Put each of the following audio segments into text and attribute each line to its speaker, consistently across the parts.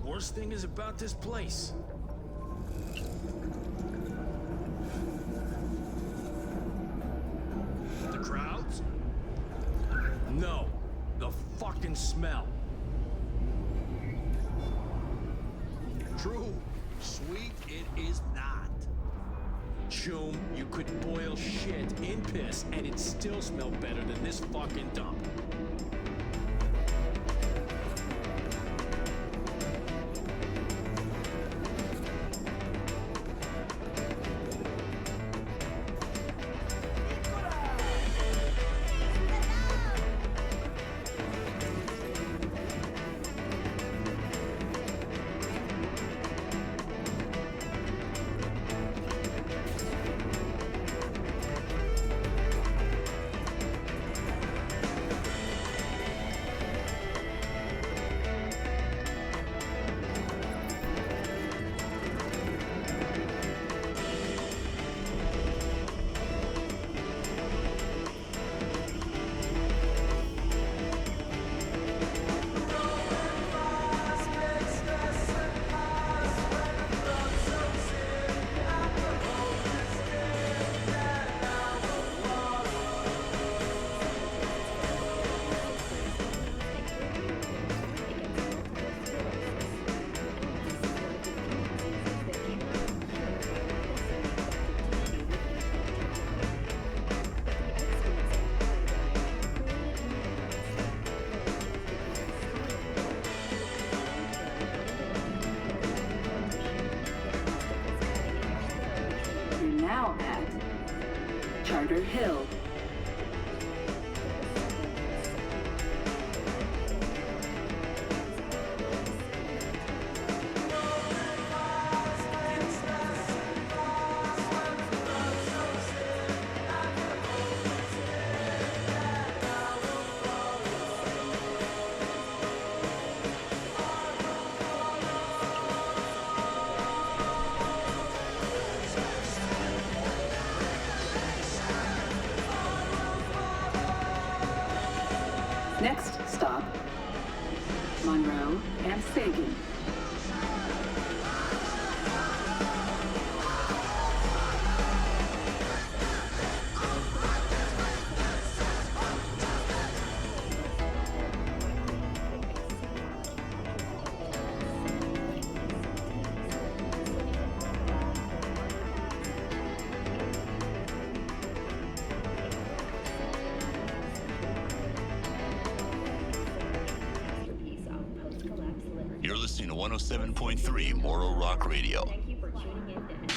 Speaker 1: Worst thing is about this place. The crowds? No. The fucking smell. True. Sweet it is not. Choom, you could boil shit in piss and it still smell better than this fucking dump.
Speaker 2: Now at Charter Hill. Next stop, Monroe and Sagan.
Speaker 3: You're listening to 107.3 Morro Rock Radio.
Speaker 4: Thank you for tuning in to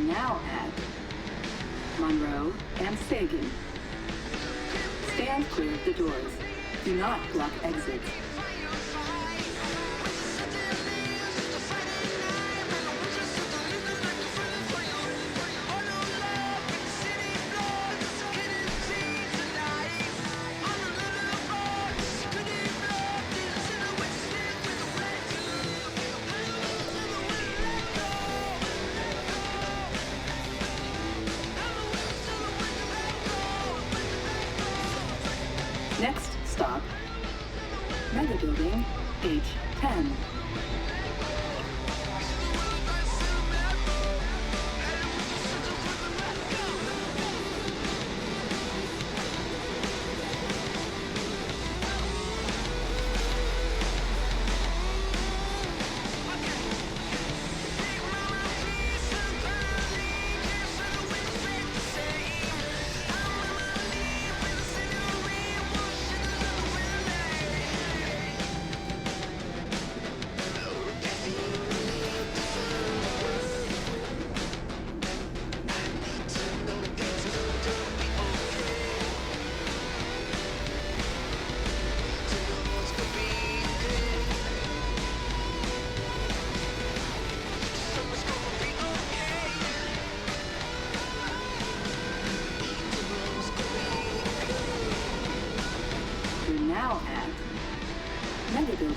Speaker 2: Now at Monroe and Sagan. Stand clear of the doors. Do not block exits. Next stop, Mega Building H10.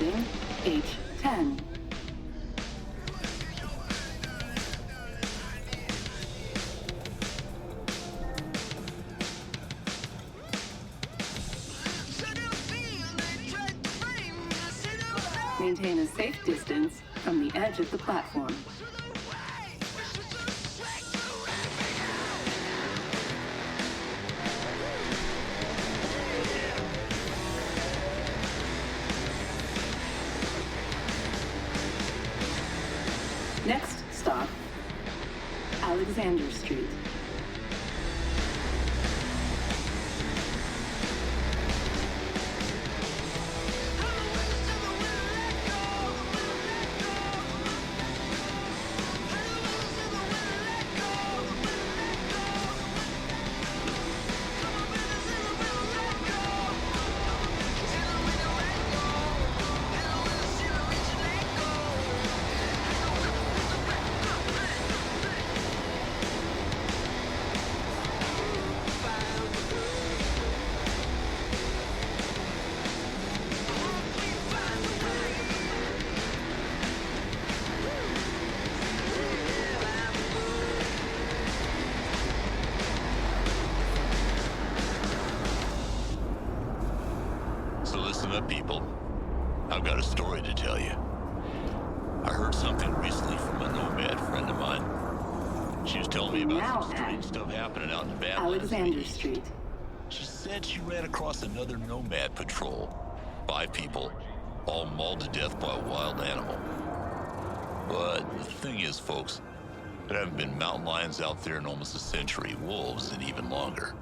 Speaker 2: Boarding H10. Maintain a safe distance from the edge of the platform. Next stop, Alexander Street.
Speaker 3: Listen up, people. I've got a story to tell you. I heard something recently from a nomad friend of mine. She was telling me about some strange stuff happening out in the Badlands.
Speaker 2: Alexander Street.
Speaker 3: She said she ran across another nomad patrol. 5 people, all mauled to death by a wild animal. But the thing is, folks, there haven't been mountain lions out there in almost a century, wolves in even longer.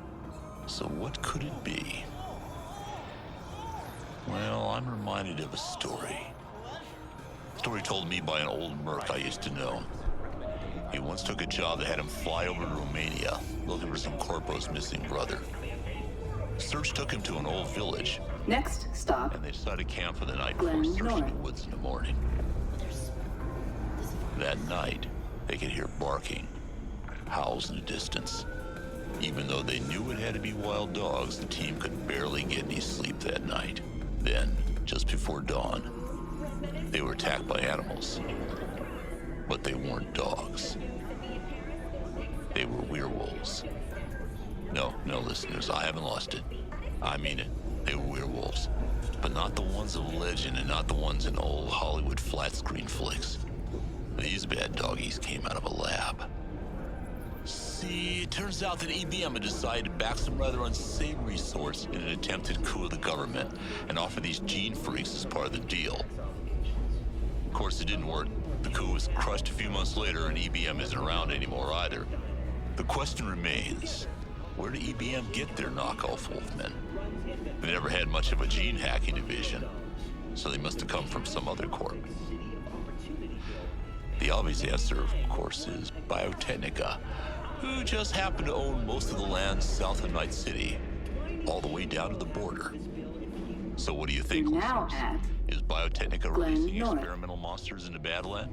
Speaker 3: So what could it be? Well, I'm reminded of a story. A story told me by an old merc I used to know. He once took a job that had him fly over to Romania, looking for some corpo's missing brother. Search took him to an old village.
Speaker 2: Next stop,
Speaker 3: and they decided to camp for the night before searching the woods in the morning. That night, they could hear barking, howls in the distance. Even though they knew it had to be wild dogs, the team could barely get any sleep that night. Then, just before dawn, they were attacked by animals. But they weren't dogs. They were werewolves. No, listeners, I haven't lost it. I mean it. They were werewolves. But not the ones of legend and not the ones in old Hollywood flat screen flicks. These bad doggies came out of a lab. See, it turns out that EBM had decided to back some rather unsavory sorts in an attempted coup of the government and offer these gene freaks as part of the deal. Of course, it didn't work. The coup was crushed a few months later and EBM isn't around anymore either. The question remains, where did EBM get their knockoff wolfmen? They never had much of a gene hacking division, so they must have come from some other corp. The obvious answer, of course, is Biotechnica, who just happened to own most of the land south of Night City, all the way down to the border. So what do you think, listeners? Is Biotechnica releasing experimental monsters into Badland?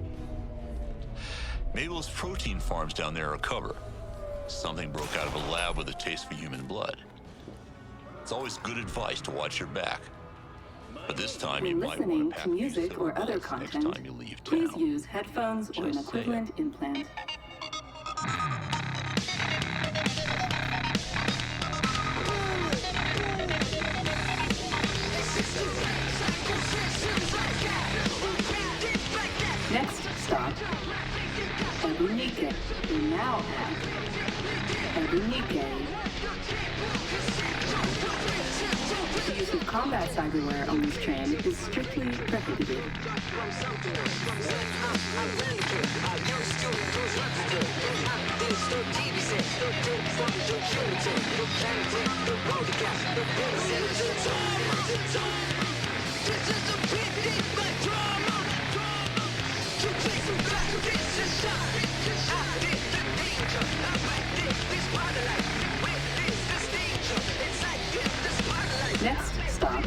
Speaker 3: Maybe those protein farms down there are cover. Something broke out of a lab with a taste for human blood. It's always good advice to watch your back. But this time you might want to pack
Speaker 2: music or other
Speaker 3: content. Next time you leave town.
Speaker 2: Please use headphones or an equivalent implant. Next stop, Domingo. We're now at Domingo. The use of combat cyberware on this train is strictly prohibited. Next stop,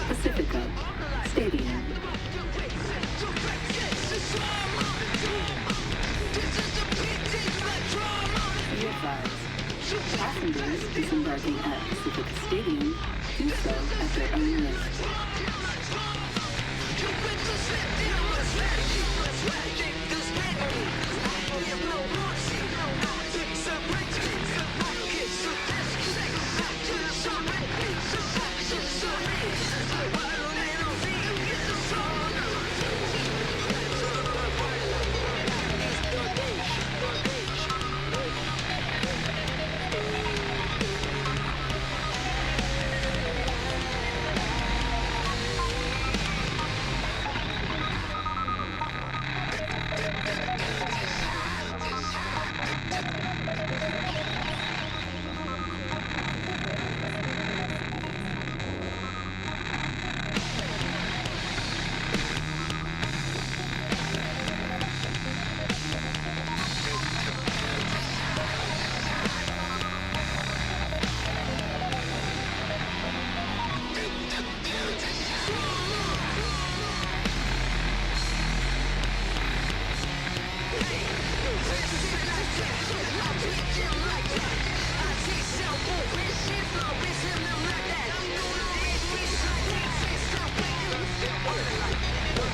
Speaker 2: Pacifica Stadium. Be advised, passengers disembarking at Pacifica Stadium do so at their own risk.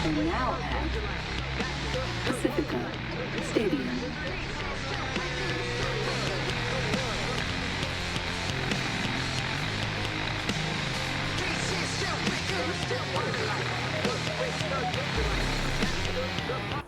Speaker 2: And now at Pacifica Stadium.
Speaker 4: Still